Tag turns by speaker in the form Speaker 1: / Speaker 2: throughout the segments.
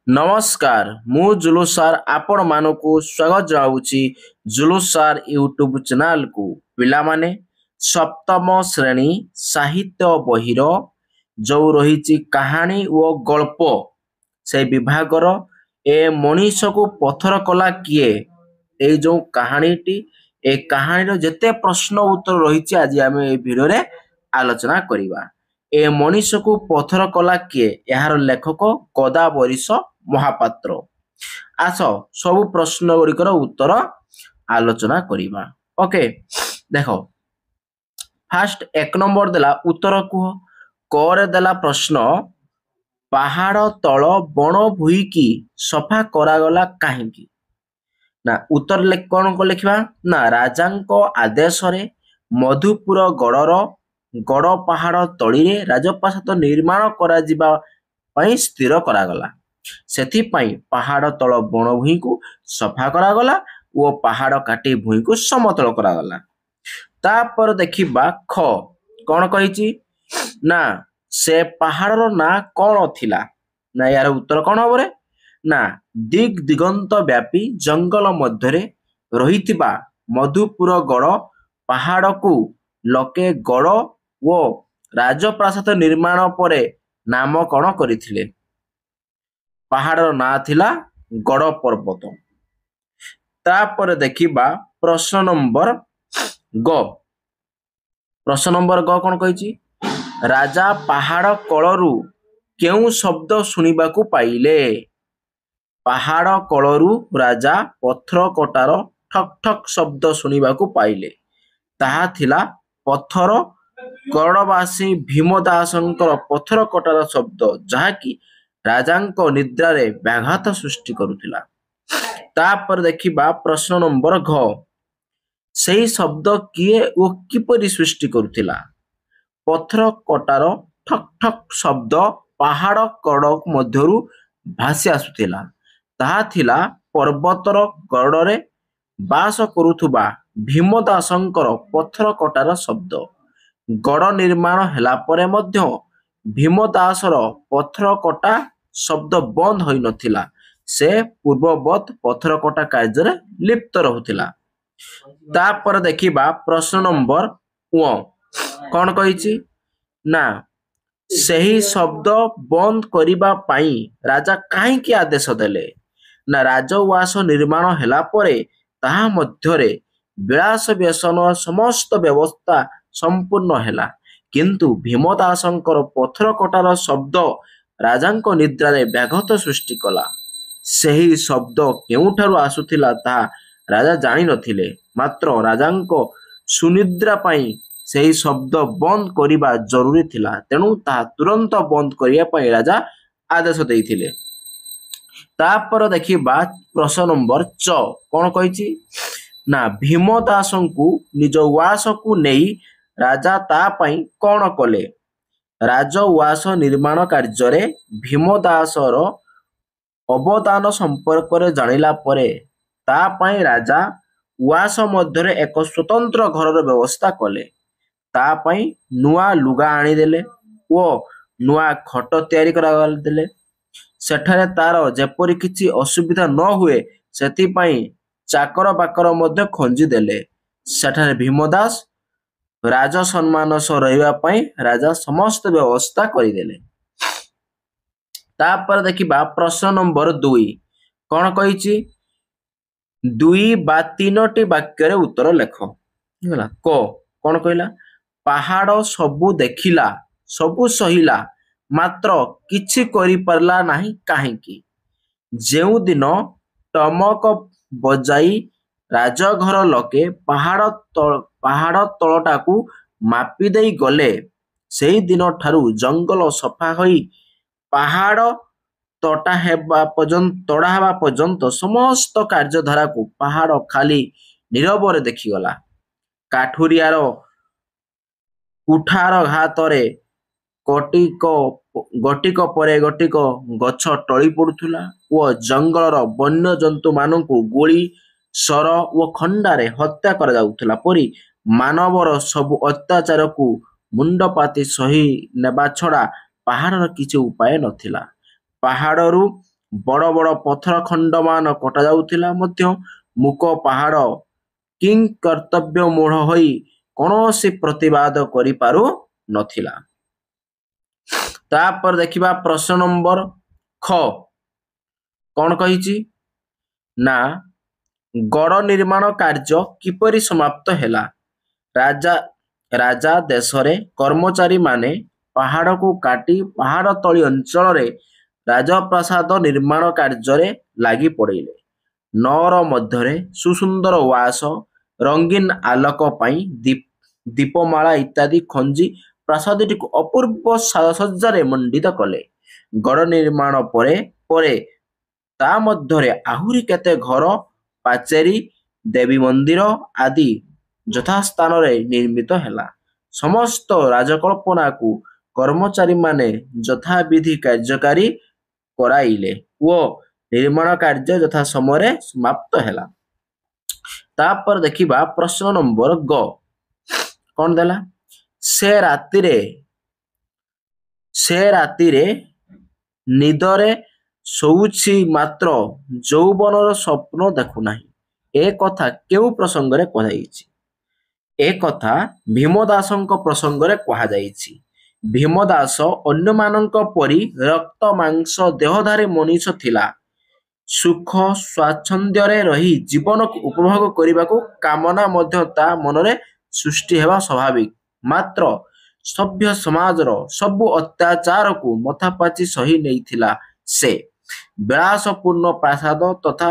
Speaker 1: नमस्कार मु जुलूस सार आपण मानकु स्वागत जनाऊँगी जुलूस सार यूट्यूब चैनल को पिला माने सप्तम श्रेणी साहित्य बहिर जो रही कहानी और गल्प से विभागर ए मनीष को पत्थर कला किए ए जो कहानीटी ए कहानी जेते प्रश्न उत्तर रही आज आम भिडियो रे आलोचना करिबा। ए मनीष को पत्थर कला किए यार लेखक गदाबरीश महापात्र। आस सब प्रश्न गुड़िकर उत्तर आलोचना करिबा। ओके देखो फास्ट एक नंबर देला उत्तर कुह करे देला प्रश्न पहाड़ तल बण भूई की सफा करागला काहींकी ना उत्तर कौन को लिखा ना राजांको आदेश रे मधुपुर गड़र गड़ पहाड़ तली रे राजप्रासाद निर्माण करा जिबा पई स्थिर करागला सेथि पई पहाड़ तल बण भूई को सफा करागला ओ पहाड़ काटी भूई को समतल करागला। तापर देखिबा ख कौन कहिची ना से पहाड़र ना कौन थिला ना यार उत्तर कौन हम रे ना दिग दिगंत व्यापी जंगल मध्य रहितिबा मधुपुर गड़ पहाड़ को लोके गड़ वो राजप्रासाद निर्माण परे नामकरण करथिले। पहाड़र ना थिला गड़ पर्वत। तापर देखिबा प्रश्न नंबर ग प्रश्न नंबर ग कौन कहिची राजा पहाड़ कलरू केउ शब्द सुनिबाकू पाइले। पहाड़ कलरू राजा पत्थर कटार ठक ठक शब्द सुनिबाकू पाइले ताहा थिला पत्थर गड़वासी भीमदासंकर पत्थर कटार शब्द जहाँकि राजांको निद्रा रे व्याघात सृष्टि करुथिला। तापर देखिबा प्रश्न नंबर घ सेही शब्द किए ओ किपरि सृष्टि करुथिला। पत्थर कटार ठक ठक शब्द पहाड़ कड़क मध्यरु भासी आसुथिला ताहा थिला पर्वतर गड़रे बास करुथुबा भीमदासंकर पत्थर कटार शब्द। गड़ निर्माण हेला परे मध्य भीमदासर पत्थर कटा शब्द बंद होई नथिला से पूर्ववत पत्थर कटा कार्य लिप्त रहुथिला। तापर देखिबा प्रश्न नंबर व कौन कहिची ना सही शब्द बंद करिबा पाई राजा काहींकी आदेश देले ना राजउवास निर्माण हेला परे ताहा मध्यरे विलास व्यसन समस्त व्यवस्था संपूर्ण हेला किंतु भीमदासंकर पत्थर कटार शब्द राजांको निद्रा रे व्याघात सृष्टि कला। सही शब्द केउठारु आसुथिला ताहा राजा जानि नथिले मात्र राजांको सुनिद्रा पाई सही शब्द बंद करिबा जरूरी थिला तेणु ताहा तुरंत बंद करिया पाई राजा आदेश देइथिले। तापर देखिबा प्रश्न नंबर च कौन कहिची ना भीमदासंकु निज उवास को नेई राजा ता पाई कौन कले। राजउवास निर्माण कार्य रे भीमदासर अवदान संपर्क रे जानिला परे ता पाई राजा उवास मध्य एक स्वतंत्र घर व्यवस्था कले। ता पाई नुआ लुगा आनी देले ओ नुआ खट तैयारी करा देले सेठारे तार जेपरि किछि असुविधा न हुए सेति पाई चाकर बाकर मध्य खंजी देले। सेठारे भीमदास राज सम्मान सह रहिबा पाई राजा समस्त व्यवस्था करि देले। तापर देखिबा प्रश्न नंबर 2 कौन कहिची 2 बा 3टी वाक्य रे उत्तर लेख होला क कौन कहला पहाड़ सबु देखिला सबु सहिला मात्र किछि करि परला नाही काहींकी। जेउ दिन टमक बजाई राजघर लोके पहाड़ तलटाकू मापी देई गले सेही दिन ठारू जंगल सफा होई पहाड़ तड़ा हेबा पर्यंत समस्त कार्यधारा को पहाड़ खाली नीरव रे देखिगला। काठुरियार कुठार घातरे गटिक परे गटिक गछ टळी पड़ुथुला ओ जंगलर वन्य जंतु मानकु गोली सर ओ खंडारे हत्या करा जाउथुला परी मानवर सब अत्याचार को ମୁଣ୍ଡ ପାତି ସହି ନେବା ଛଡ଼ା ପାହାଡ଼ର କିଛି ଉପାୟ ନଥିଲା। ପାହାଡ଼ରୁ ବଡ଼ ବଡ଼ ପଥର ଖଣ୍ଡମାନ କଟାଯାଉଥିଲା ମଧ୍ୟ ମୁକ ପାହାଡ଼ କିଂ କର୍ତ୍ତବ୍ୟ ମୂଢ଼ ହୋଇ କୌଣସି ପ୍ରତିବାଦ କରିପାରୁ ନଥିଲା। ତାପରେ ଦେଖିବା ପ୍ରଶ୍ନ ନମ୍ବର ଖ କ'ଣ କହିଛି ନା ଗଡ଼ ନିର୍ମାଣ କାର୍ଯ୍ୟ କିପରି ସମାପ୍ତ ହେଲା? ରାଜା ଦେଶରେ କର୍ମଚାରୀମାନେ ପାହାଡ଼କୁ କାଟି ପାହାଡ଼ ତଳି ଅଞ୍ଚଳରେ ରାଜପ୍ରାସାଦ ନିର୍ମାଣ କାର୍ଯ୍ୟରେ ଲାଗି ପଡ଼ିଲେ। ନଅର ମଧ୍ୟରେ ସୁସୁନ୍ଦର ଉଆସ, ରଙ୍ଗୀନ ଆଲୋକ ପାଇଁ ଦୀପମାଳା ଇତ୍ୟାଦି ଖଞ୍ଜି ପ୍ରାସାଦଟିକୁ ଅପୂର୍ବ ସାଜସଜ୍ଜାରେ ମଣ୍ଡିତ କଲେ। ଗଡ଼ ନିର୍ମାଣ ପରେ ପରେ ତା ମଧ୍ୟରେ ଆହୁରି କେତେ ଘର, ପାଚେରୀ, ଦେବୀ ମନ୍ଦିର ଆଦି ଯଥାସ୍ଥାନରେ ନିର୍ମିତ ହେଲା। ସମସ୍ତ ରାଜକଳ୍ପନାକୁ କର୍ମଚାରୀମାନେ ଯଥାବିଧି କାର୍ଯ୍ୟକାରୀ କରାଇଲେ ଓ ନିର୍ମାଣ କାର୍ଯ୍ୟ ଯଥା ସମୟରେ ସମାପ୍ତ ହେଲା। ତାପରେ ଦେଖିବା ପ୍ରଶ୍ନ ନମ୍ବର ଗ କ'ଣ ଦେଲା? ସେ ରାତିରେ ନିଦରେ ଶୋଉଛି ମାତ୍ର ଯୌବନର ସ୍ୱପ୍ନ ଦେଖୁନାହିଁ। ଏ କଥା କେଉଁ ପ୍ରସଙ୍ଗରେ କୁହାଯାଇଛି? ଏ କଥା ଭୀମଦାସଙ୍କ ପ୍ରସଙ୍ଗରେ କୁହାଯାଇଛି। ଭୀମଦାସ ଅନ୍ୟମାନଙ୍କ ପରି ରକ୍ତ ମାଂସ ଦେହଧାରୀ ମଣିଷ ଥିଲା। ସୁଖ ସ୍ୱାଚ୍ଛନ୍ଦ୍ୟରେ ରହି ଜୀବନକୁ ଉପଭୋଗ କରିବାକୁ କାମନା ମଧ୍ୟ ତା ମନରେ ସୃଷ୍ଟି ହେବା ସ୍ୱାଭାବିକ। ମାତ୍ର ସଭ୍ୟ ସମାଜର ସବୁ ଅତ୍ୟାଚାରକୁ ମଥାପାତି ସହି ନେଇଥିଲା ସେ। ବିଳାସପୂର୍ଣ୍ଣ ପ୍ରାସାଦ ତଥା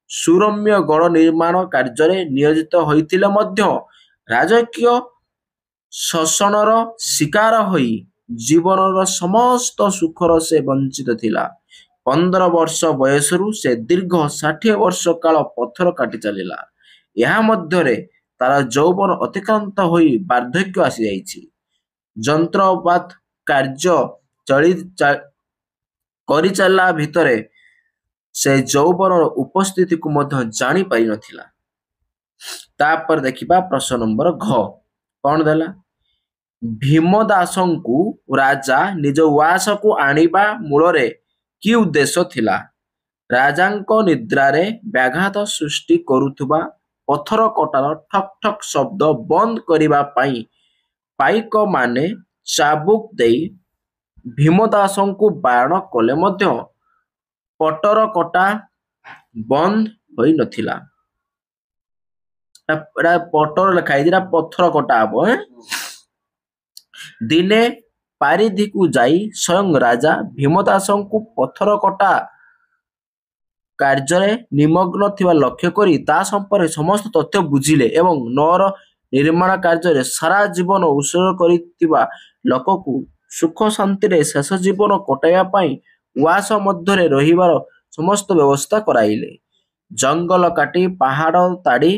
Speaker 1: ସୁରମ୍ୟ ଗଡ଼ ନିର୍ମାଣ କାର୍ଯ୍ୟରେ ନିୟୋଜିତ ହୋଇଥିଲେ ମଧ୍ୟ ରାଜକୀୟ ଶୋଷଣର ଶିକାର ହୋଇ ଜୀବନର ସମସ୍ତ ସୁଖର ସେ ବଞ୍ଚିତ ଥିଲା। 15 ବର୍ଷ ବୟସରୁ ସେ ଦୀର୍ଘ 60 ବର୍ଷ କାଳ ପଥର କାଟି ଚାଲିଲା। ଏହା ମଧ୍ୟରେ ତାର ଯୌବନ ଅତିକ୍ରାନ୍ତ ହୋଇ ବାର୍ଦ୍ଧକ୍ୟ ଆସିଯାଇଛି। ଯନ୍ତ୍ରପାତ କାର୍ଯ୍ୟ କରିଚାଲିଲା ଭିତରେ ସେ ଯୌବନର ଉପସ୍ଥିତିକୁ ମଧ୍ୟ ଜାଣି ପାରିନଥିଲା। ତାପରେ ଦେଖିବା ପ୍ରଶ୍ନ ନମ୍ବର ଘ କ'ଣ ଦେଲା? ଭୀମଦାସଙ୍କୁ ରାଜା ନିଜ ଉଆସକୁ ଆଣିବା ମୂଳରେ କି ଉଦ୍ଦେଶ୍ୟ ଥିଲା? ରାଜାଙ୍କ ନିଦ୍ରାରେ ବ୍ୟାଘାତ ସୃଷ୍ଟି କରୁଥିବା ପଥର କଟାର ଠକ୍ ଠକ୍ ଶବ୍ଦ ବନ୍ଦ କରିବା ପାଇଁ ପାଇକମାନେ ଚାବୁକ ଦେଇ ଭୀମଦାସଙ୍କୁ ବାରଣ କଲେ ମଧ୍ୟ ପଟର କଟା ବନ୍ଦ ହୋଇନଥିଲା। ପଟର ଲେଖା ହେଇଛି, ପଥର କଟା ହବ। ଦିନେ ପାରିଧିକୁ ଯାଇ ସ୍ୱୟଂ ରାଜା ଭୀମଦାସଙ୍କୁ ପଥର କଟା କାର୍ଯ୍ୟରେ ନିମଗ୍ନ ଥିବା ଲକ୍ଷ୍ୟ କରି ତା ସମ୍ପର୍କରେ ସମସ୍ତ ତଥ୍ୟ ବୁଝିଲେ ଏବଂ ନଅର ନିର୍ମାଣ କାର୍ଯ୍ୟରେ ସାରା ଜୀବନ ଉତ୍ସର୍ଗ କରିଥିବା ଲୋକକୁ ସୁଖ ଶାନ୍ତିରେ ଶେଷ ଜୀବନ କଟାଇବା ପାଇଁ ଉଆସ ମଧ୍ୟରେ ରହିବାର ସମସ୍ତ ବ୍ୟବସ୍ଥା କରାଇଲେ। ଜଙ୍ଗଲ କାଟି ପାହାଡ଼ ତାଡ଼ି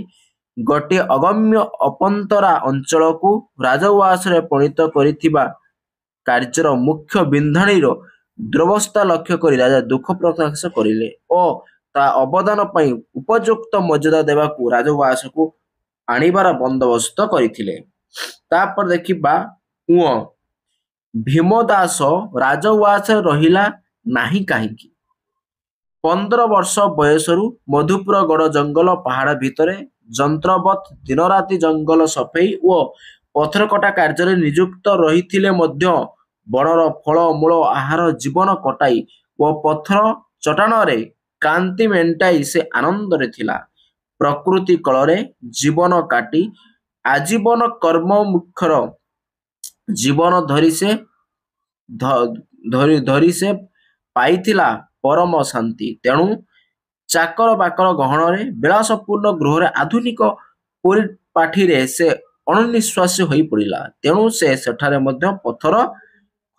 Speaker 1: ଗୋଟିଏ ଅଗମ୍ୟ ଅପନ୍ତରା ଅଞ୍ଚଳକୁ ରାଜଉଆସରେ ପରିଣତ କରିଥିବା କାର୍ଯ୍ୟର ମୁଖ୍ୟ ବିନ୍ଧାଣିର ଦୁରବସ୍ଥା ଲକ୍ଷ୍ୟ କରି ରାଜା ଦୁଃଖ ପ୍ରକାଶ କରିଲେ ଓ ତା ଅବଦାନ ପାଇଁ ଉପଯୁକ୍ତ ମର୍ଯ୍ୟାଦା ଦେବାକୁ ରାଜଉଆସକୁ ଆଣିବାର ବନ୍ଦୋବସ୍ତ କରିଥିଲେ। ତାପରେ ଦେଖିବା ଭୀମଦାସ ରାଜଉଆସରେ ରହିଲା ନାହିଁ କାହିଁକି? 15 ବର୍ଷ ବୟସରୁ ମଧୁପୁର ଗଡ଼ ଜଙ୍ଗଲ ପାହାଡ଼ ଭିତରେ ଯନ୍ତ୍ରବତ୍ ଦିନରାତି ଜଙ୍ଗଲ ସଫେଇ ଓ ପଥର କଟା କାର୍ଯ୍ୟରେ ନିଯୁକ୍ତ ରହିଥିଲେ ମଧ୍ୟ ବଣର ଫଳ ମୂଳ ଆହାର ଜୀବନ କଟାଇ ଓ ପଥର ଚଟାଣରେ କ୍ଳାନ୍ତି ମେଣ୍ଟାଇ ସେ ଆନନ୍ଦରେ ଥିଲା। ପ୍ରକୃତି କଳରେ ଜୀବନ କାଟି ଆଜୀବନ କର୍ମମୁଖର ଜୀବନ ଧରି ସେ ପାଇଥିଲା ପରମ ଶାନ୍ତି। ତେଣୁ ଚାକର ବାକର ଗହଣରେ ବିଳାସପୂର୍ଣ୍ଣ ଗୃହରେ ଆଧୁନିକ ପରିପାଠିରେ ସେ ଅଣନିଶ୍ୱାସୀ ହୋଇ ପଡ଼ିଲା। ତେଣୁ ସେ ସେଠାରେ ମଧ୍ୟ ପଥର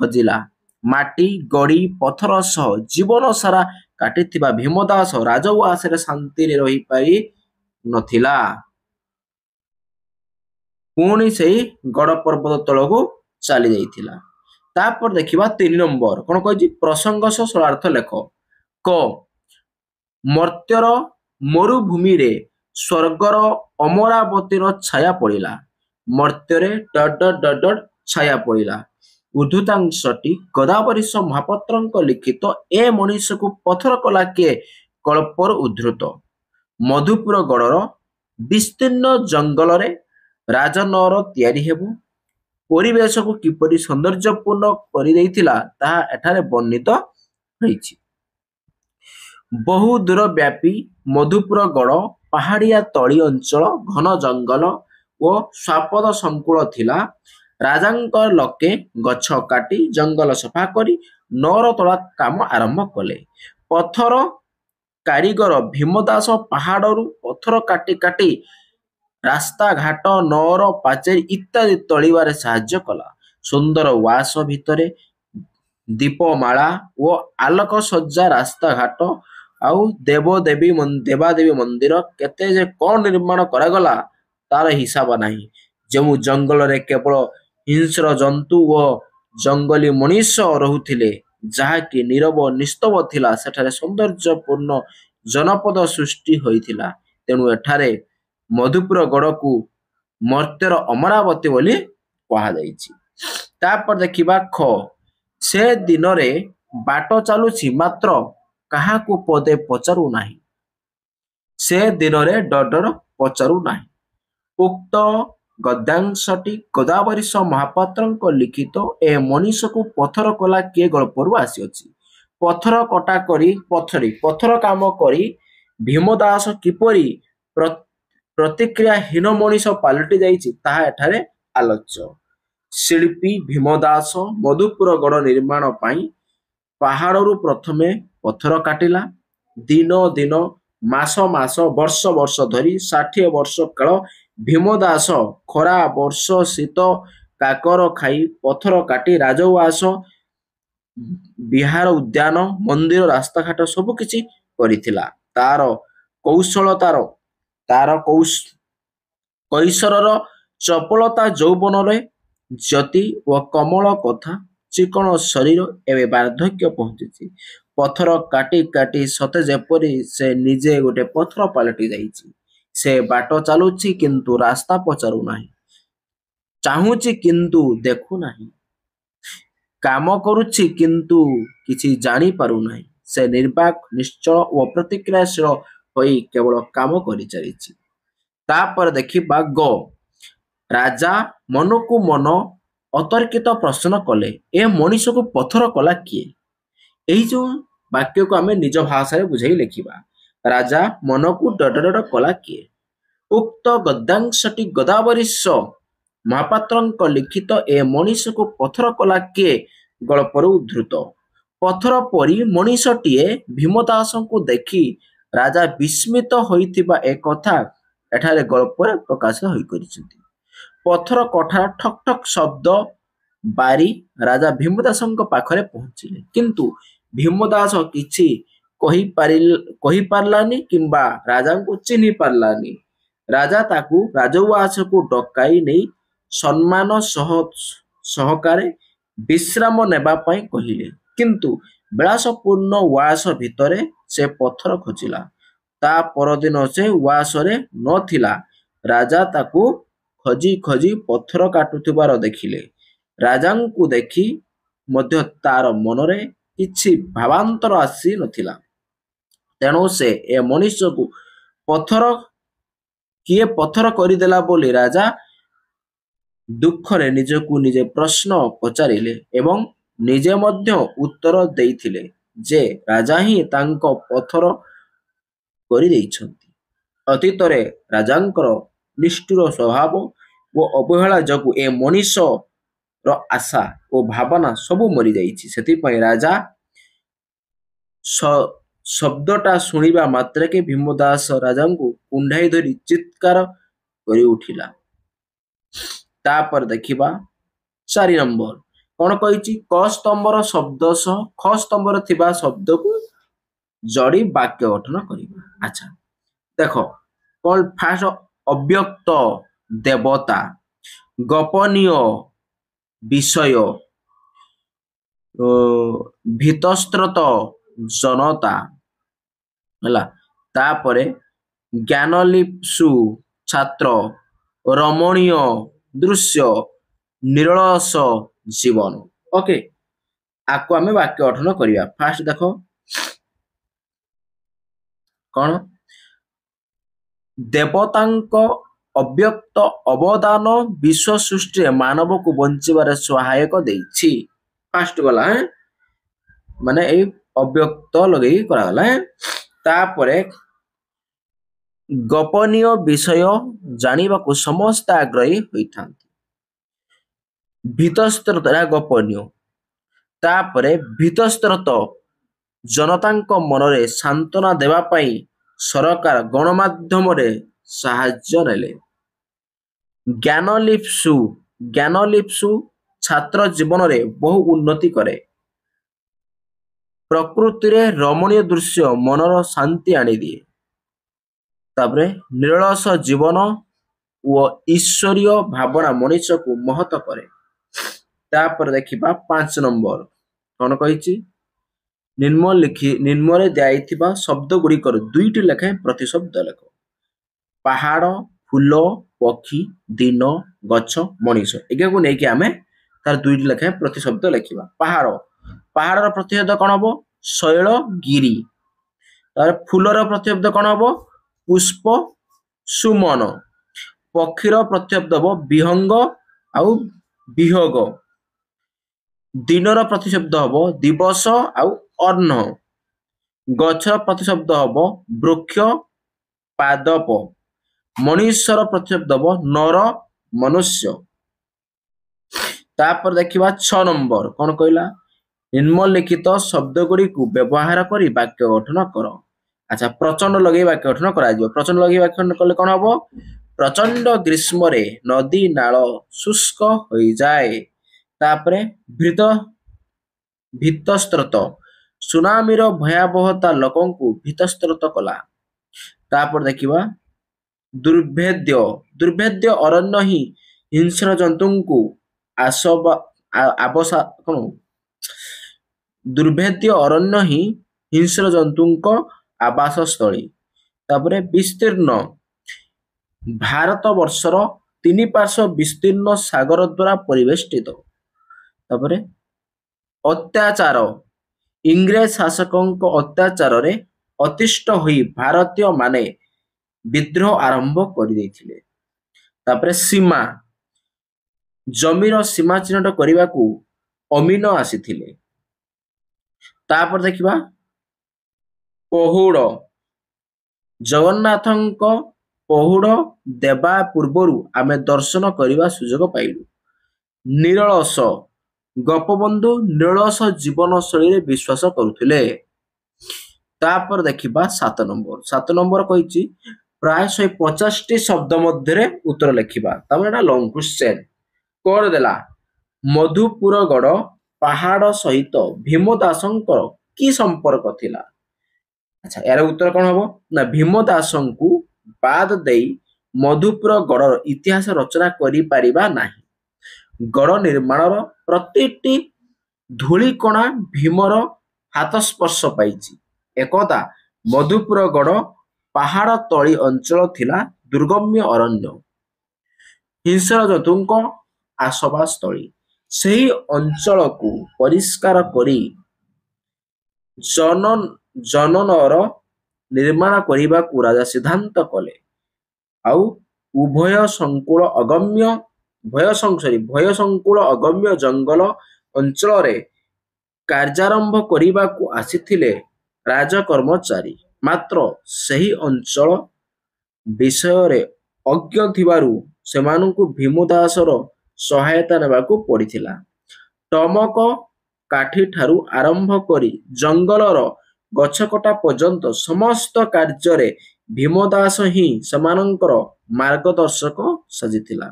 Speaker 1: ଖୋଜିଲା। ମାଟି ଗଡ଼ି ପଥର ସହ ଜୀବନ ସାରା କାଟିଥିବା ଭୀମଦାସ ରାଜଉଆସରେ ଶାନ୍ତିରେ ରହିପାରି ନଥିଲା। ପୁଣି ସେଇ ଗଡ଼ ପର୍ବତ ତଳକୁ ଚାଲି ଯାଇଥିଲା। ତାପରେ ଦେଖିବା 3 ନମ୍ବର କ'ଣ କହିଛି? ପ୍ରସଙ୍ଗ ସହ ସରଳାର୍ଥ ଲେଖ। କ ମର୍ତ୍ତ୍ୟର ମରୁଭୂମିରେ ସ୍ୱର୍ଗର ଅମରାବତୀର ଛାୟା ପଡ଼ିଲା। ମର୍ତ୍ତ୍ୟରେ ଛାୟା ପଡ଼ିଲା। ଉଦ୍ଧୃତାଂଶଟି ଗଦାବରୀଶ ମହାପାତ୍ରଙ୍କ ଲିଖିତ ଏ ମଣିଷକୁ ପଥର କଲା କିଏ ଗଳ୍ପରୁ ଉଦ୍ଧୃତ। ମଧୁପୁର ଗଡ଼ର ବିସ୍ତୀର୍ଣ୍ଣ ଜଙ୍ଗଲରେ ରାଜନଅର ତିଆରି ହେବ, ପରିବେଶକୁ କିପରି ସୌନ୍ଦର୍ଯ୍ୟପୂର୍ଣ୍ଣ କରିଦେଇଥିଲା ତାହା ଏଠାରେ ବର୍ଣ୍ଣିତ ହୋଇଛି। ବହୁ ଦୂର ବ୍ୟାପୀ ମଧୁପୁର ଗଡ଼ ପାହାଡ଼ିଆ ତଳି ଅଞ୍ଚଳ, ଘନ ଜଙ୍ଗଲ ଓ ସ୍ୱାପଦ ସଂକୁଳ ଥିଲା। ରାଜାଙ୍କ ଲୋକେ ଗଛ କାଟି ଜଙ୍ଗଲ ସଫା କରି ନଅର ତୋଳା କାମ ଆରମ୍ଭ କଲେ। ପଥର କାରିଗର ଭୀମଦାସ ପାହାଡ଼ରୁ ପଥର କାଟି କାଟି ରାସ୍ତାଘାଟ, ନଅର, ପାଚେରୀ ଇତ୍ୟାଦି ତୋଳିବାରେ ସାହାଯ୍ୟ କଲା। ସୁନ୍ଦର ଉଆସ ଭିତରେ ଦୀପମାଳା ଓ ଆଲୋକସଜ୍ଜା, ରାସ୍ତାଘାଟ ଆଉ ଦେବାଦେବୀ ମନ୍ଦିର କେତେ ଯେ କ'ଣ ନିର୍ମାଣ କରାଗଲା ତାର ହିସାବ ନାହିଁ। ଯେଉଁ ଜଙ୍ଗଲରେ କେବଳ ହିଂସ୍ର ଜନ୍ତୁ ଓ ଜଙ୍ଗଲୀ ମଣିଷ ରହୁଥିଲେ, ଯାହାକି ନୀରବ ନିସ୍ତବ ଥିଲା, ସେଠାରେ ସୌନ୍ଦର୍ଯ୍ୟପୂର୍ଣ୍ଣ ଜନପଦ ସୃଷ୍ଟି ହୋଇଥିଲା। ତେଣୁ ଏଠାରେ ମଧୁପୁର ଗଡ଼କୁ ମର୍ତ୍ତ୍ୟର ଅମରାବତୀ ବୋଲି କୁହାଯାଇଛି। ତାପରେ ଦେଖିବା ଖ। ସେ ଦିନରେ ବାଟ ଚାଲୁଛି ମାତ୍ର କାହାକୁ ପଦେ ପଚାରୁନାହିଁ। ସେ ଦିନରେ ଡଡର ପଚାରୁନାହିଁ। ଉକ୍ତ ଗଦ୍ୟାଂଶଟି ଗଦାବରୀଶ ମହାପାତ୍ରଙ୍କ ଲିଖିତ ଏ ମଣିଷକୁ ପଥର କଲା କିଏ ଗଳ୍ପରୁ ଆସିଅଛି। ପଥର କାମ କରି ଭୀମଦାସ କିପରି ପ୍ରତିକ୍ରିୟାହୀନ ମଣିଷ ପାଲଟି ଯାଇଛି ତାହା ଏଠାରେ ଆଲୋଚ୍ୟ। ଶିଳ୍ପୀ ଭୀମଦାସ ମଧୁପୁର ଗଡ଼ ନିର୍ମାଣ ପାଇଁ ପାହାଡ଼ରୁ ପ୍ରଥମେ ପଥର କାଟିଲା। ଦିନ ଦିନ, ମାସ ମାସ, ବର୍ଷ ବର୍ଷ ଧରି 60 ବର୍ଷ କାଳ ଭୀମଦାସ ଖରା, ବର୍ଷ, ଶୀତ, କାକର ଖାଇ ପଥର କାଟି ରାଜଉଆସ, ବିହାର, ଉଦ୍ୟାନ, ମନ୍ଦିର, ରାସ୍ତାଘାଟ ସବୁ କିଛି କରିଥିଲା। ତାର କୈଶୋରର ଚପଳତା, ଯୌବନରେ ଜ୍ୟୋତି ଓ କୋମଳ କଥା, ଚିକଣ ଶରୀର ଏବେ ବାର୍ଦ୍ଧକ୍ୟ ପହଞ୍ଚିଛି। ପଥର କାଟି କାଟି ସତେ ଯେପରି ସେ ନିଜେ ଗୋଟେ ପଥର ପାଲଟି ଯାଇଛି। ସେ ବାଟ ଚାଲୁଛି କିନ୍ତୁ ରାସ୍ତା ପଚାରୁନାହିଁ, ଚାହୁଁଛି କିନ୍ତୁ ଦେଖୁନାହିଁ, କାମ କରୁଛି କିନ୍ତୁ କିଛି ଜାଣି ପାରୁନାହିଁ। ସେ ନିର୍ବାକ, ନିଶ୍ଚଳ ଓ ପ୍ରତିକ୍ରିୟାଶୀଳ ହୋଇ କେବଳ କାମ କରିଚାଲିଛି। ତାପରେ ଦେଖିବା ଗ। ରାଜା ମନକୁ ମନ ଅତର୍କିତ ପ୍ରଶ୍ନ କଲେ, ଏ ମଣିଷକୁ ପଥର କଲା କିଏ? ଏହି ଯେଉଁ ବାକ୍ୟକୁ ଆମେ ନିଜ ଭାଷାରେ ବୁଝେଇ ଲେଖିବା। ରାଜା ମନକୁ ଡଡ କଲା କିଏ? ଉକ୍ତ ଗଦ୍ୟାଂଶଟି ଗଦାବରୀଶ ମହାପାତ୍ରଙ୍କ ଲିଖିତ ଏ ମଣିଷକୁ ପଥର କଲା କିଏ ଗଳ୍ପରୁ ଉଦ୍ଧୃତ। ପଥର ପରି ମଣିଷଟିଏ ଭୀମଦାସଙ୍କୁ ଦେଖି ରାଜା ବିସ୍ମିତ ହୋଇଥିବା ଏ କଥା ଏଠାରେ ଗଳ୍ପରେ ପ୍ରକାଶ ହୋଇକରିଛନ୍ତି। ପଥର କୋଠା ଠକ୍ ଠକ୍ ଶବ୍ଦ ବାରି ରାଜା ଭୀମଦାସଙ୍କ ପାଖରେ ପହଞ୍ଚିଲେ, କିନ୍ତୁ ଭୀମଦାସ କିଛି କହିପାରିଲାନି କିମ୍ବା ରାଜାଙ୍କୁ ଚିହ୍ନି ପାରିଲାନି। ରାଜା ତାକୁ ରାଜଉଆସକୁ ଡକାଇ ନେଇ ସମ୍ମାନ ସହକାରେ ବିଶ୍ରାମ ନେବା ପାଇଁ କହିଲେ, କିନ୍ତୁ ବିଳାସପୂର୍ଣ୍ଣ ଉଆସ ଭିତରେ ସେ ପଥର ଖୋଜିଲା। ତା ପରଦିନ ସେ ଉଆସରେ ନଥିଲା। ରାଜା ତାକୁ ଖୋଜି ଖୋଜି ପଥର କାଟୁଥିବାର ଦେଖିଲେ। ରାଜାଙ୍କୁ ଦେଖି ମଧ୍ୟ ତାର ମନରେ କିଛି ଭାବାନ୍ତର ଆସି ନଥିଲା। ତେଣୁ ସେ ଏ ମଣିଷକୁ କିଏ ପଥର କରିଦେଲା ବୋଲି ରାଜା ଦୁଃଖରେ ନିଜକୁ ନିଜେ ପ୍ରଶ୍ନ ପଚାରିଲେ ଏବଂ ନିଜେ ମଧ୍ୟ ଉତ୍ତର ଦେଇଥିଲେ ଯେ ରାଜା ହିଁ ତାଙ୍କ ପଥର କରିଦେଇଛନ୍ତି। ଅତୀତରେ ରାଜାଙ୍କର ନିଷ୍ଠୁର ସ୍ୱଭାବ ଓ ଅବହେଳା ଯୋଗୁଁ ଏ ମଣିଷର ଆଶା ଓ ଭାବନା ସବୁ ମରିଯାଇଛି। ସେଥିପାଇଁ ରାଜା ଶବ୍ଦଟା ଶୁଣିବା ମାତ୍ରକେ ଭୀମଦାସ ରାଜାଙ୍କୁ କୁଣ୍ଢାଇ ଧରି ଚିତ୍କାର କରି ଉଠିଲା। ତାପରେ ଦେଖିବା 4 ନମ୍ବର କଣ କହିଛି। କ ସ୍ତମ୍ଭର ଶବ୍ଦ ସହ ଖ ସ୍ତମ୍ଭରେ ଥିବା ଶବ୍ଦକୁ ଯୋଡ଼ି ବାକ୍ୟ ଗଠନ କରିବା। ଆଚ୍ଛା ଦେଖ, କଣ ଫାଷ୍ଟ ଅବ୍ୟକ୍ତ ଦେବତା, ଗୋପନୀୟ ବିଷୟ, ଭୀତସ୍ରୋତ ଜନତା ହେଲା। ତାପରେ ଜ୍ଞାନଲିପ୍ସୁ ଛାତ୍ର, ରମଣୀୟ ଦୃଶ୍ୟ, ନିରଳସ ଜୀବନ। ଓକେ, ଆକୁ ଆମେ ବାକ୍ୟ ଗଠନ କରିବା। ଫାଷ୍ଟ ଦେଖ କଣ, ଦେବତାଙ୍କ ଅବ୍ୟକ୍ତ ଅବଦାନ ବିଶ୍ୱ ସୃଷ୍ଟିରେ ମାନବକୁ ବଞ୍ଚିବାରେ ସହାୟକ ଦେଇଛି। ଫାଷ୍ଟ ଗଲା ମାନେ ଏଇ ଅବ୍ୟକ୍ତ ଲଗେଇ କରାଗଲା। ତାପରେ ଗୋପନୀୟ ବିଷୟ ଜାଣିବାକୁ ସମସ୍ତେ ଆଗ୍ରହୀ ହୋଇଥାନ୍ତି। ଭୀତସ୍ତ୍ରତ ଏହା ଗୋପନୀୟ। ତାପରେ ଭୀତସ୍ତ୍ରତ ଜନତାଙ୍କ ମନରେ ସାନ୍ତ୍ୱନା ଦେବା ପାଇଁ ସରକାର ଗଣମାଧ୍ୟମରେ ସାହାଯ୍ୟ ନେଲେ। ଜ୍ଞାନଲିପ୍ସୁ ଛାତ୍ର ଜୀବନରେ ବହୁ ଉନ୍ନତି କରେ। ପ୍ରକୃତିରେ ରମଣୀୟ ଦୃଶ୍ୟ ମନର ଶାନ୍ତି ଆଣିଦିଏ। ତାପରେ ନିରଳସ ଜୀବନ ଓ ଈଶ୍ୱରୀୟ ଭାବନା ମଣିଷକୁ ମହତ କରେ। ତାପରେ ଦେଖିବା 5 ନମ୍ବର କଣ କହିଛି, ନିମ୍ନରେ ଦିଆଯାଇଥିବା ଶବ୍ଦ ଗୁଡ଼ିକର 2ଟି ଲେଖାଏଁ ପ୍ରତିଶବ୍ଦ ଲେଖ। ପାହାଡ଼, ଫୁଲ, ପକ୍ଷୀ, ଦିନ, ଗଛ, ମଣିଷ, ଏଗାକୁ ନେଇକି ଆମେ ତାର 2ଟି ଲେଖାଏଁ ପ୍ରତିଶବ୍ଦ ଲେଖିବା। ପାହାଡ଼, ପାହାଡ଼ର ପ୍ରତିଶବ୍ଦ କଣ ହବ, ଶୈଳଗିରି। ତାପରେ ଫୁଲର ପ୍ରତିଶବ୍ଦ କଣ ହବ, ପୁଷ୍ପ ସୁମନ। ପକ୍ଷୀର ପ୍ରତିଶବ୍ଦ ହବ ବିହଙ୍ଗ ଆଉ ବିହଗ। ଦିନର ପ୍ରତିଶବ୍ଦ ହବ ଦିବସ ଆଉ ଅର୍ଣ୍ଣ। ଗଛର ପ୍ରତିଶବ୍ଦ ହବ ବୃକ୍ଷ ପାଦପ। ମଣିଷର ପ୍ରତିଶବ୍ଦ ହବ ନର ମନୁଷ୍ୟ। ତାପରେ ଦେଖିବା 6 ନମ୍ବର କଣ କହିଲା, ନିମ୍ନଲିଖିତ ଶବ୍ଦ ଗୁଡ଼ିକୁ ବ୍ୟବହାର କରି ବାକ୍ୟ ଗଠନ କର। ଆଚ୍ଛା, ପ୍ରଚଣ୍ଡ ଲଗେଇ ବାକ୍ୟ ଗଠନ କରାଯିବ। ପ୍ରଚଣ୍ଡ ଲଗେଇ ବାକ୍ୟ ଗଠନ କଲେ କଣ ହବ, ପ୍ରଚଣ୍ଡ ଗ୍ରୀଷ୍ମରେ ନଦୀ ନାଳ ଶୁଷ୍କ ହୋଇଯାଏ। ତାପରେ ଭୀତସ୍ତ୍ରତ ସୁନାମିର ଭୟାବହତା ଲୋକଙ୍କୁ ଭୀତସ୍ତ୍ରତ କଲା। ତାପରେ ଦେଖିବା ଦୁର୍ଭେଦ୍ୟ ଅରଣ୍ୟ ହିଁ ହିଂସ୍ର ଜନ୍ତୁଙ୍କୁ ଦୁର୍ଭେଦ୍ୟ ଅରଣ୍ୟ ହିଁ ହିଂସ୍ର ଜନ୍ତୁଙ୍କ ଆବାସସ୍ଥଳୀ। ତାପରେ ବିସ୍ତୀର୍ଣ୍ଣ, ଭାରତ ବର୍ଷର 3 ପାର୍ଶ୍ୱ ବିସ୍ତୀର୍ଣ୍ଣ ସାଗର ଦ୍ୱାରା ପରିବେଷ୍ଟିତ। ତାପରେ ଅତ୍ୟାଚାର, ଇଂରେଜ ଶାସକଙ୍କ ଅତ୍ୟାଚାରରେ ଅତିଷ୍ଠ ହୋଇ ଭାରତୀୟ ମାନେ ବିଦ୍ରୋହ ଆରମ୍ଭ କରିଦେଇଥିଲେ। ତାପରେ ସୀମା, ଜମିର ସୀମା ଚିହ୍ନଟ କରିବାକୁ ଅମିନ ଆସିଥିଲେ। ତାପରେ ଦେଖିବା ପହୁଡ଼, ଜଗନ୍ନାଥଙ୍କ ପହୁଡ଼ ଦେବା ପୂର୍ବରୁ ଆମେ ଦର୍ଶନ କରିବା ସୁଯୋଗ ପାଇଲୁ। ନିରଳସ, ଗୋପବନ୍ଧୁ ନିରଳସ ଜୀବନ ଶୈଳୀରେ ବିଶ୍ୱାସ କରୁଥିଲେ। ତାପରେ ଦେଖିବା 7 ନମ୍ବର। 7 ନମ୍ବର କହିଛି ପ୍ରାୟ 150ଟି ଶବ୍ଦ ମଧ୍ୟରେ ଉତ୍ତର ଲେଖିବା। ତାପରେ ଏଟା ଲଙ୍ଗ କ୍ୱେଶ୍ଚେନ। କଣ ଦେଲା, ମଧୁପୁରଗଡ଼ ପାହାଡ଼ ସହିତ ଭୀମ ଦାସଙ୍କର କି ସମ୍ପର୍କ ଥିଲା? ଆଚ୍ଛା, ଏହାର ଉତ୍ତର କଣ ହବ ନା, ଭୀମ ଦାସଙ୍କୁ ବାଦ ଦେଇ ମଧୁପୁରଗଡ଼ର ଇତିହାସ ରଚନା କରିପାରିବା ନାହିଁ। ଗଡ଼ ନିର୍ମାଣର ପ୍ରତିଟି ଧୂଳିକଣା ଭୀମର ହାତ ସ୍ପର୍ଶ ପାଇଛି। ଏକଦା ମଧୁପୁରଗଡ଼ ପାହାଡ଼ ତଳି ଅଞ୍ଚଳ ଥିଲା ଦୁର୍ଗମ୍ୟ ଅରଣ୍ୟ, ହିଂସ୍ର ଜନ୍ତୁଙ୍କ ଆସବାସ୍ଥଳୀ। ସେହି ଅଞ୍ଚଳକୁ ପରିଷ୍କାର କରି ଜନନର ନିର୍ମାଣ କରିବାକୁ ରାଜା ସିଦ୍ଧାନ୍ତ କଲେ। ଆଉ ଭୟ ସଂକୁଳ ଅଗମ୍ୟ ଜଙ୍ଗଲ ଅଞ୍ଚଳରେ କାର୍ଯ୍ୟାରମ୍ଭ କରିବାକୁ ଆସିଥିଲେ ରାଜକର୍ମଚାରୀ। ମାତ୍ର ସେହି ଅଞ୍ଚଳ ବିଷୟରେ ଅଜ୍ଞ ଥିବାରୁ ସେମାନଙ୍କୁ ଭୀମଦାସର ସହାୟତା ନେବାକୁ ପଡ଼ିଥିଲା। ଟମକ କାଠି ଠାରୁ ଆରମ୍ଭ କରି ଜଙ୍ଗଲର ଗଛକଟା ପର୍ଯ୍ୟନ୍ତ ସମସ୍ତ କାର୍ଯ୍ୟରେ ଭୀମଦାସ ହିଁ ସେମାନଙ୍କର ମାର୍ଗଦର୍ଶକ ସାଜିଥିଲା।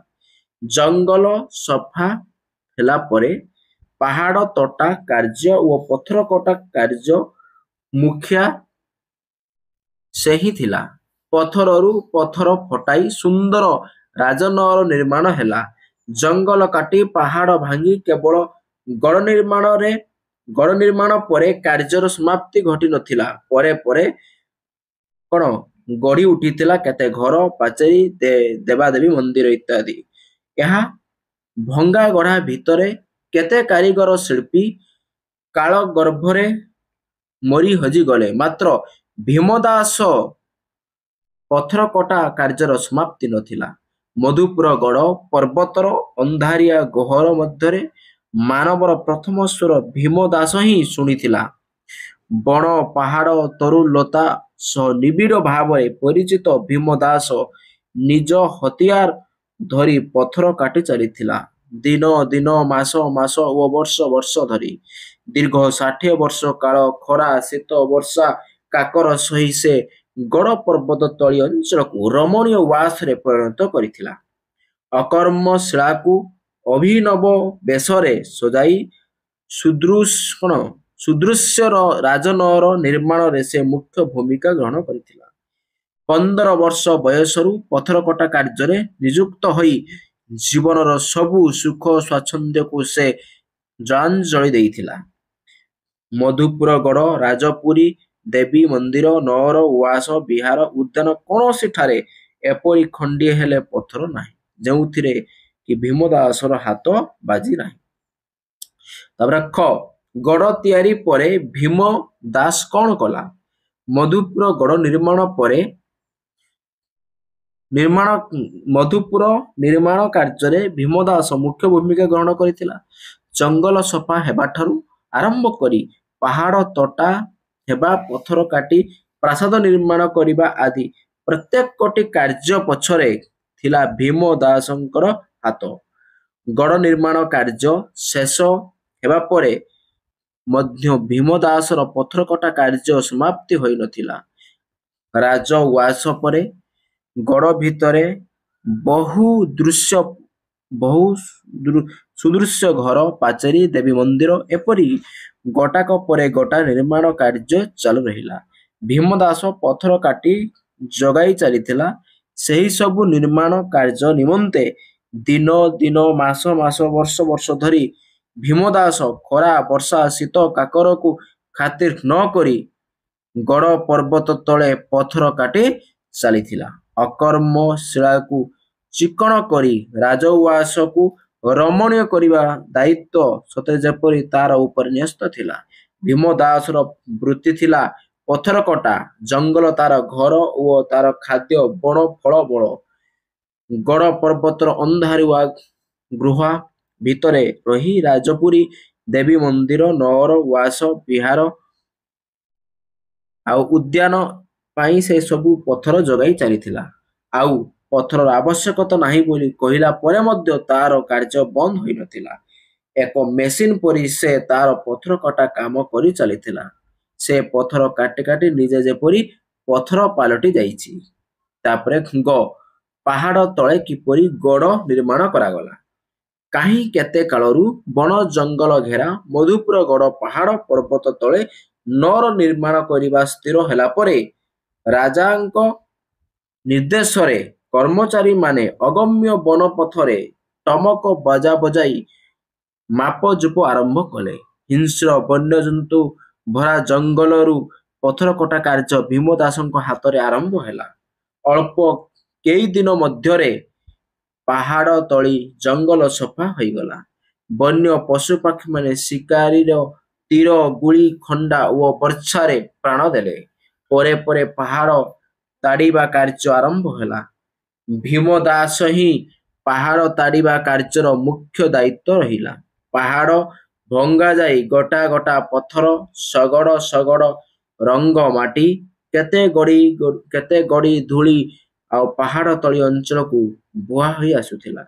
Speaker 1: ଜଙ୍ଗଲ ସଫା ହେଲା ପରେ ପାହାଡ଼ ତଟା କାର୍ଯ୍ୟ ଓ ପଥର କଟା କାର୍ଯ୍ୟ ମୁଖିଆ ସେହି ଥିଲା। ପଥରରୁ ପଥର ଫଟାଇ ସୁନ୍ଦର ରାଜନଅର ନିର୍ମାଣ ହେଲା। ଜଙ୍ଗଲ କାଟି ପାହାଡ଼ ଭାଙ୍ଗି କେବଳ ଗଡ଼ ନିର୍ମାଣ ପରେ କାର୍ଯ୍ୟର ସମାପ୍ତି ଘଟି ନଥିଲା। ପରେ ପରେ କଣ ଗଢ଼ି ଉଠିଥିଲା କେତେ ଘର, ପାଚେରୀ, ଦେବାଦେବୀ ମନ୍ଦିର ଇତ୍ୟାଦି। ଏହା ଭଙ୍ଗା ଗଢ଼ା ଭିତରେ କେତେ କାରିଗର ଶିଳ୍ପୀ କାଳ ଗର୍ଭରେ ମରି ହଜିଗଲେ। ମାତ୍ର ଭୀମଦାସ ପଥର କଟା କାର୍ଯ୍ୟର ସମାପ୍ତି ନଥିଲା। ମଧୁପୁର ଗଡ଼ ପର୍ବତର ଅନ୍ଧାରିଆ ଗହ୍ୱର ମଧ୍ୟରେ ମାନବର ପ୍ରଥମ ସ୍ୱର ଭୀମଦାସ ହିଁ ଶୁଣିଥିଲା। ବଣ ପାହାଡ଼ ତରୁଲତା ସହ ନିବିଡ଼ ଭାବରେ ପରିଚିତ ଭୀମଦାସ ନିଜ ହତିଆର ଧରି ପଥର କାଟି ଚାଲିଥିଲା। ଦିନ ଦିନ, ମାସ ମାସ ଓ ବର୍ଷ ବର୍ଷ ଧରି। ଦୀର୍ଘ 60 ବର୍ଷ କାଳ ଖରା, ଶୀତ, ବର୍ଷା, କାକର ସହି ସେ ଗଡ଼ ପର୍ବତ ତଳି ଅଞ୍ଚଳକୁ ରମଣୀୟ ଉଆସରେ ପରିଣତ କରିଥିଲା। ଅକର୍ମଶିଳାକୁ ଅଭିନବ ବେଶରେ ସଜାଇ ସୁଦୃଶ୍ୟ ରାଜନଅର ନିର୍ମାଣରେ ସେ ମୁଖ୍ୟ ଭୂମିକା ଗ୍ରହଣ କରିଥିଲା। 15 ବର୍ଷ ବୟସରୁ ପଥରକଟା କାର୍ଯ୍ୟରେ ନିଯୁକ୍ତ ହୋଇ ଜୀବନର ସବୁ ସୁଖ ସ୍ୱାଚ୍ଛନ୍ଦ୍ୟକୁ ସେ ଜଳାଞ୍ଜଳି ଦେଇଥିଲା। ମଧୁପୁରଗଡ଼, ରାଜପୁରୀ, ଦେବୀ ମନ୍ଦିର, ନଅର, ଉଆସ, ବିହାର, ଉଦ୍ୟାନ କୌଣସିଠାରେ ଏପରି ଖଣ୍ଡିଏ ହେଲେ ପଥର ନାହିଁ ଯେଉଁଥିରେ କି ଭୀମଦାସର ହାତ ବାଜି ନାହିଁ। ତାପରେ ଖ ଗଡ଼ ତିଆରି ପରେ ଭୀମ ଦାସ କଣ କଲା? ମଧୁପୁର ଗଡ଼ ମଧୁପୁର ନିର୍ମାଣ କାର୍ଯ୍ୟରେ ଭୀମଦାସ ମୁଖ୍ୟ ଭୂମିକା ଗ୍ରହଣ କରିଥିଲା। ଜଙ୍ଗଲ ସଫା ହେବାଠାରୁ ଆରମ୍ଭ କରି ପାହାଡ଼ ତଟା ହେବା, ପଥର କାଟି ପ୍ରାସାଦ ନିର୍ମାଣ କରିବା ଆଦି ପ୍ରତ୍ୟେକଟି କାର୍ଯ୍ୟ ପଛରେ ଥିଲା ଭୀମ ଦାସଙ୍କର ହାତ। ଗଡ଼ ନିର୍ମାଣ କାର୍ଯ୍ୟ ଶେଷ ହେବା ପରେ ମଧ୍ୟ ଭୀମଦାସର ପଥରକଟା କାର୍ଯ୍ୟ ସମାପ୍ତି ହୋଇନଥିଲା। ରାଜ ଉଆସ ପରେ ଗଡ଼ ଭିତରେ ବହୁ ସୁଦୃଶ୍ୟ ଘର, ପାଚେରୀ, ଦେବୀ ମନ୍ଦିର ଏପରି ଗୋଟାକ ପରେ ଗୋଟା ନିର୍ମାଣ କାର୍ଯ୍ୟ ଚାଲୁ ରହିଲା। ଭୀମଦାସ ପଥର କାଟି ଜଗାଇ ଚାଲିଥିଲା। ସେହି ସବୁ ନିର୍ମାଣ କାର୍ଯ୍ୟ ନିମନ୍ତେ ଦିନ ଦିନ, ମାସ ମାସ, ବର୍ଷ ବର୍ଷ ଧରି ଭୀମଦାସ ଖରା, ବର୍ଷା, ଶୀତ, କାକରକୁ ଖାତିର ନ କରି ଗଡ଼ ପର୍ବତ ତଳେ ପଥର କାଟି ଚାଲିଥିଲା। ଅକର୍ମଶିଳାକୁ ଚିକ୍କଣ କରି ରାଜଉଆସକୁ ରମଣୀୟ କରିବା ଦାୟିତ୍ୱ ସତେ ଯେପରି ତାର ଉପରେ ନ୍ୟସ୍ତ ଥିଲା। ଭୀମଦାସର ବୃତ୍ତି ଥିଲା ପଥର କଟା। ଜଙ୍ଗଲ ତାର ଘର ଓ ତାର ଖାଦ୍ୟ, ବଣ ଫଳ ବଳ। ଗଡ଼ ପର୍ବତର ଅନ୍ଧାରୁଆ ଗୁହା ଭିତରେ ରହି ରାଜପୁରୀ, ଦେବୀ ମନ୍ଦିର, ନଅର, ଉଆସ, ବିହାର ଆଉ ଉଦ୍ୟାନ ପାଇଁ ସେ ସବୁ ପଥର ଯୋଗାଇ ଚାଲିଥିଲା। ଆଉ ପଥରର ଆବଶ୍ୟକତା ନାହିଁ ବୋଲି କହିଲା ପରେ ମଧ୍ୟ ତାର କାର୍ଯ୍ୟ ବନ୍ଦ ହୋଇନଥିଲା। ଏକ ମେସିନ ପରି ସେ ତାର ପଥର କଟା କାମ କରି ଚାଲିଥିଲା। ସେ ପଥର କାଟି କାଟି ନିଜେ ଯେପରି ପଥର ପାଲଟି ଯାଇଛି। ତାପରେ ଗ ପାହାଡ଼ ତଳେ କିପରି ଗଡ଼ ନିର୍ମାଣ କରାଗଲା। କାହିଁ କେତେ କାଳରୁ ବଣ ଜଙ୍ଗଲ ଘେରା ମଧୁପୁର ଗଡ଼ ପାହାଡ଼ ପର୍ବତ ତଳେ ନଅର ନିର୍ମାଣ କରିବା ସ୍ଥିର ହେଲା ପରେ ରାଜାଙ୍କ ନିର୍ଦ୍ଦେଶରେ କର୍ମଚାରୀମାନେ ଅଗମ୍ୟ ବନ ପଥରେ ଟମକ ବାଜା ବଜାଇ ମାପଜୁପ ଆରମ୍ଭ କଲେ। ହିଂସ୍ର ବନ୍ୟଜନ୍ତୁ ଭରା ଜଙ୍ଗଲରୁ ପଥର କଟା କାର୍ଯ୍ୟ ଭୀମଦାସଙ୍କ ହାତରେ ଆରମ୍ଭ ହେଲା। ଅଳ୍ପ କେଇଦିନ ମଧ୍ୟରେ ପାହାଡ଼ ତଳି ଜଙ୍ଗଲ ସଫା ହୋଇଗଲା। ବନ୍ୟ ପଶୁପକ୍ଷୀମାନେ ଶିକାରୀର ତୀର, ଗୁଳି, ଖଣ୍ଡା ଓ ବର୍ଚ୍ଛାରେ ପ୍ରାଣ ଦେଲେ। ପରେ ପରେ ପାହାଡ଼ ତାଡ଼ିବା କାର୍ଯ୍ୟ ଆରମ୍ଭ ହେଲା। ଭୀମଦାସ ହିଁ ପାହାଡ଼ ତାଡ଼ିବା କାର୍ଯ୍ୟର ମୁଖ୍ୟ ଦାୟିତ୍ୱ ରହିଲା। ପାହାଡ଼ ଭଙ୍ଗାଯାଇ ଗୋଟା ଗୋଟା ପଥର, ଶଗଡ଼ ଶଗଡ଼ ରଙ୍ଗ ମାଟି, କେତେ ଗଡ଼ି ଧୂଳି ଆଉ ପାହାଡ଼ ତଳି ଅଞ୍ଚଳକୁ ବୁହା ହୋଇ ଆସୁଥିଲା।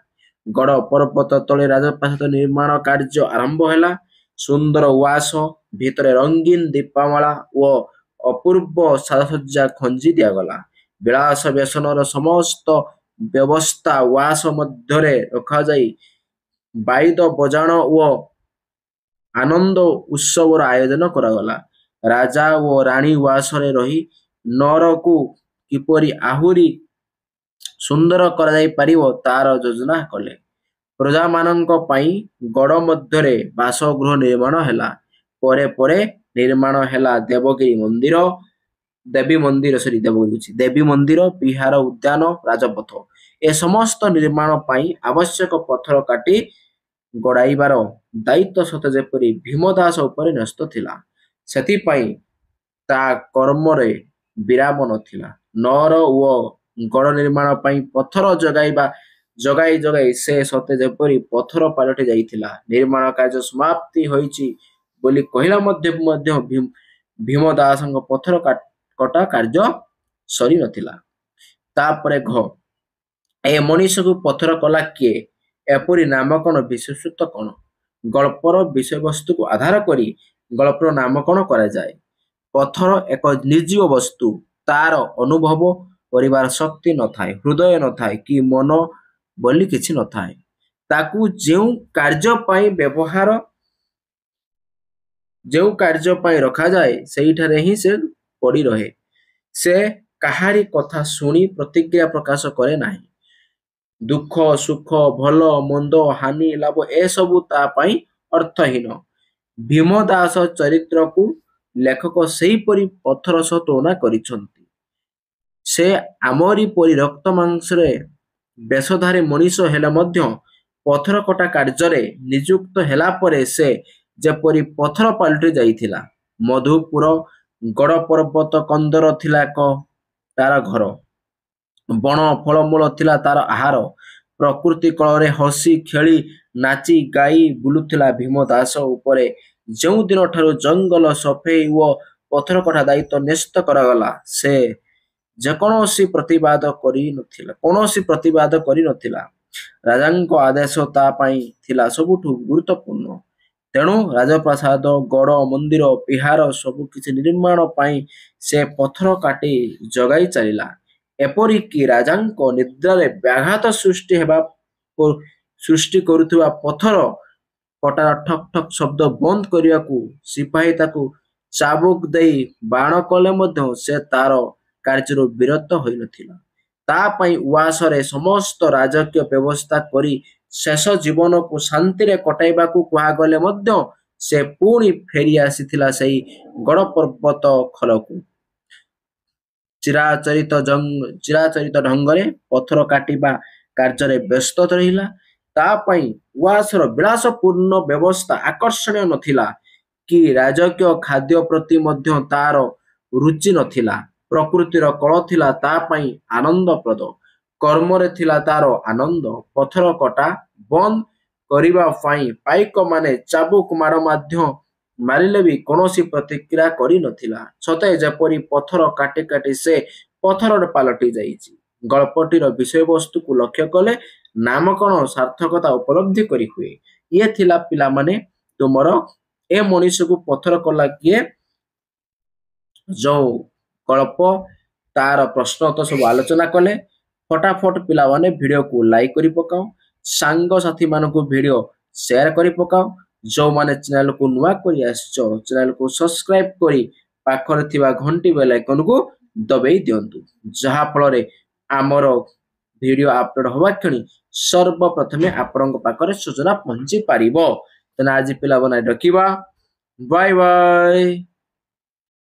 Speaker 1: ଗଡ଼ ପର୍ବତ ତଳେ ରାଜପ୍ରାସାଦ ନିର୍ମାଣ କାର୍ଯ୍ୟ ଆରମ୍ଭ ହେଲା। ସୁନ୍ଦର ଉଆସ ଭିତରେ ରଙ୍ଗୀନ ଦୀପମାଳା ଓ ଅପୂର୍ବ ସାଜସଜ୍ଜା ଖଞ୍ଜି ଦିଆଗଲା। ବିଳାସ ବେସନର ସମସ୍ତ ବ୍ୟବସ୍ଥା ଉଆସ ମଧ୍ୟରେ ରଖାଯାଇ ବାଇଦ ବଜାଣ ଓ ଆନନ୍ଦ ଉତ୍ସବର ଆୟୋଜନ କରାଗଲା। ରାଜା ଓ ରାଣୀ ଉଆସରେ ରହି ନଅରକୁ କିପରି ଆହୁରି ସୁନ୍ଦର କରାଯାଇ ପାରିବ ତାର ଯୋଜନା କଲେ। ପ୍ରଜାମାନଙ୍କ ପାଇଁ ଗଡ଼ ମଧ୍ୟରେ ବାସଗୃହ ନିର୍ମାଣ ହେଲା। ପରେ ପରେ ନିର୍ମାଣ ହେଲା ଦେବୀ ମନ୍ଦିର, ବିହାର, ଉଦ୍ୟାନ, ରାଜପଥ ए समस्त निर्माण पाई आवश्यक पत्थर काटी गड़ाइबार दायित्व सते जेपरि भीमदास उपरे न्यस्त थिला। सेथिपाई ता कर्मरे विराम नथिला। नर ओ गड़ निर्माण पाई पत्थर जगाई जगाई से सते जेपरि पत्थर पालटि जाइथिला। निर्माण कार्य समाप्ति होइछि बोली कहिला मध्य भीमदासଙ୍କ पत्थर कटा कार्य सरी नथिला। तापरे घ ए मनीष को पत्थर कला किए एपरि नामकरण विशेषत्व कौन गल्पर विषय वस्तु को आधार करी गल्पर नामकरण करा जाए। पत्थर एक निर्जीव वस्तु तार अनुभव परिवार शक्ति नथाए हृदय नथाए कि मन बोली किछि नथाए। ताकू जेउ कार्य पाई रखा जाए सेहिठारे ही से पड़ी रहे। से काहारी कथा सुनी प्रतिक्रिया प्रकाश करे नाही। दुख सुख भल मंद हानि लाभ ए सबु ता पाई अर्थहीन। भीमदास चरित्र को लेखक सेही परी पत्थर सह तुलना करिसंती। से आमरी परी रक्त मांसरे बेशधारी मनीष हेले मध्य पत्थर कटा कार्य नियुक्त हेला परे से जेपरी पत्थर पालटि जाइथिला। मधुपुर गड़ पर्वत कंदर थिला तार घर बण फलमूल थिला तार आहार प्रकृति कଳରେ हसी खेली नाची गाई बुलुथिला। भीमदास उपरे ଯେଉଁ ଦିନ ଠାରୁ ଜଙ୍ଗଲ ସଫେଇ ଓ ପଥର କଟା ଦାୟିତ୍ୱ ନ୍ୟସ୍ତ କରାଗଲା ସେ କୌଣସି ପ୍ରତିବାଦ କରିନଥିଲା। ରାଜାଙ୍କ ଆଦେଶ ତା ପାଇଁ ଥିଲା ସବୁଠୁ ଗୁରୁତ୍ୱପୂର୍ଣ୍ଣ। ତେଣୁ ରାଜପ୍ରାସାଦ ଗଡ଼ ମନ୍ଦିର ବିହାର ସବୁ କିଛି ନିର୍ମାଣ ପାଇଁ ସେ ପଥର କାଟି ଜଗାଇ ଚାଲିଲା। ଏପରିକି ରାଜାଙ୍କ ନିଦ୍ରାରେ ବ୍ୟାଘାତ ସୃଷ୍ଟି କରୁଥିବା ପଥର କଟାର ଠକ୍ ଠକ୍ ଶବ୍ଦ ବନ୍ଦ କରିବାକୁ ସିପାହୀ ତାକୁ ଚାବୁକ ଦେଇ ବାରଣ କଲେ ମଧ୍ୟ ସେ ତାର କାର୍ଯ୍ୟରୁ ବିରତ ହୋଇନଥିଲା। ତା ପାଇଁ ଉଆସରେ ସମସ୍ତ ରାଜକୀୟ ବ୍ୟବସ୍ଥା କରି ଶେଷ ଜୀବନକୁ ଶାନ୍ତିରେ କଟାଇବାକୁ କୁହାଗଲେ ମଧ୍ୟ ସେ ପୁଣି ଫେରି ଆସିଥିଲା ସେହି ଗଡ଼ ପର୍ବତ ଖୋଲକୁ। ଚିରାଚରିତ ଢଙ୍ଗରେ ପଥର କାଟିବା କାର୍ଯ୍ୟରେ ବ୍ୟସ୍ତ ରହିଲା। ତା ପାଇଁ ଉଆସର ବିଳାସପୂର୍ଣ୍ଣ ବ୍ୟବସ୍ଥା ଆକର୍ଷଣୀୟ ନଥିଲା କି ରାଜକୀୟ ଖାଦ୍ୟ ପ୍ରତି ମଧ୍ୟ ତାର ରୁଚି ନଥିଲା। ପ୍ରକୃତିର କଳ ଥିଲା ତା ପାଇଁ ଆନନ୍ଦପ୍ରଦ। କର୍ମରେ ଥିଲା ତାର ଆନନ୍ଦ। ପଥର କଟା ବନ୍ଦ କରିବା ପାଇଁ ପାଇକମାନେ ଚାବୁକ ମାଡ଼ ମାରିଲେ ବି କୌଣସି ପ୍ରତିକ୍ରିୟା କରିନଥିଲା। ସତେ ଯେପରି ପଥର କାଟି କାଟି ସେ ପଥରରେ ପାଲଟି ଯାଇଛି। ଗଳ୍ପଟିର ବିଷୟବସ୍ତୁକୁ ଲକ୍ଷ୍ୟ କଲେ ନାମକରଣ ସାର୍ଥକତା ଉପଲବ୍ଧି କରି ହୁଏ। ଇଏ ଥିଲା ପିଲାମାନେ ତୁମର ଏ ମଣିଷକୁ ପଥର କଲା କିଏ ଯୋଉ ଗଳ୍ପ ତାର ପ୍ରଶ୍ନ ତ ସବୁ ଆଲୋଚନା କଲେ। ଫଟାଫଟ ପିଲାମାନେ ଭିଡ଼ିଓକୁ ଲାଇକ୍ କରି ପକାଅ। ସାଙ୍ଗସାଥି ମାନଙ୍କୁ ଭିଡ଼ିଓ ସେୟାର କରି ପକାଅ। ଯୋଉମାନେ ଚ୍ୟାନେଲକୁ ନୂଆ କରି ଆସିଛ ଚ୍ୟାନେଲକୁ ସବସ୍କ୍ରାଇବ କରି ପାଖରେ ଥିବା ଘଣ୍ଟି ବେଲ୍ ଆଇକନକୁ ଦବେଇ ଦିଅନ୍ତୁ ଯାହା ଫଳରେ ଆମର ଭିଡ଼ିଓ ଆପଲୋଡ ହେବା କ୍ଷଣି ସର୍ବପ୍ରଥମେ ଆପଣଙ୍କ ପାଖରେ ସୂଚନା ପହଞ୍ଚି ପାରିବ। ତେଣୁ ଆଜି ପିଲାମାନେ ରଖିବା। Bye bye.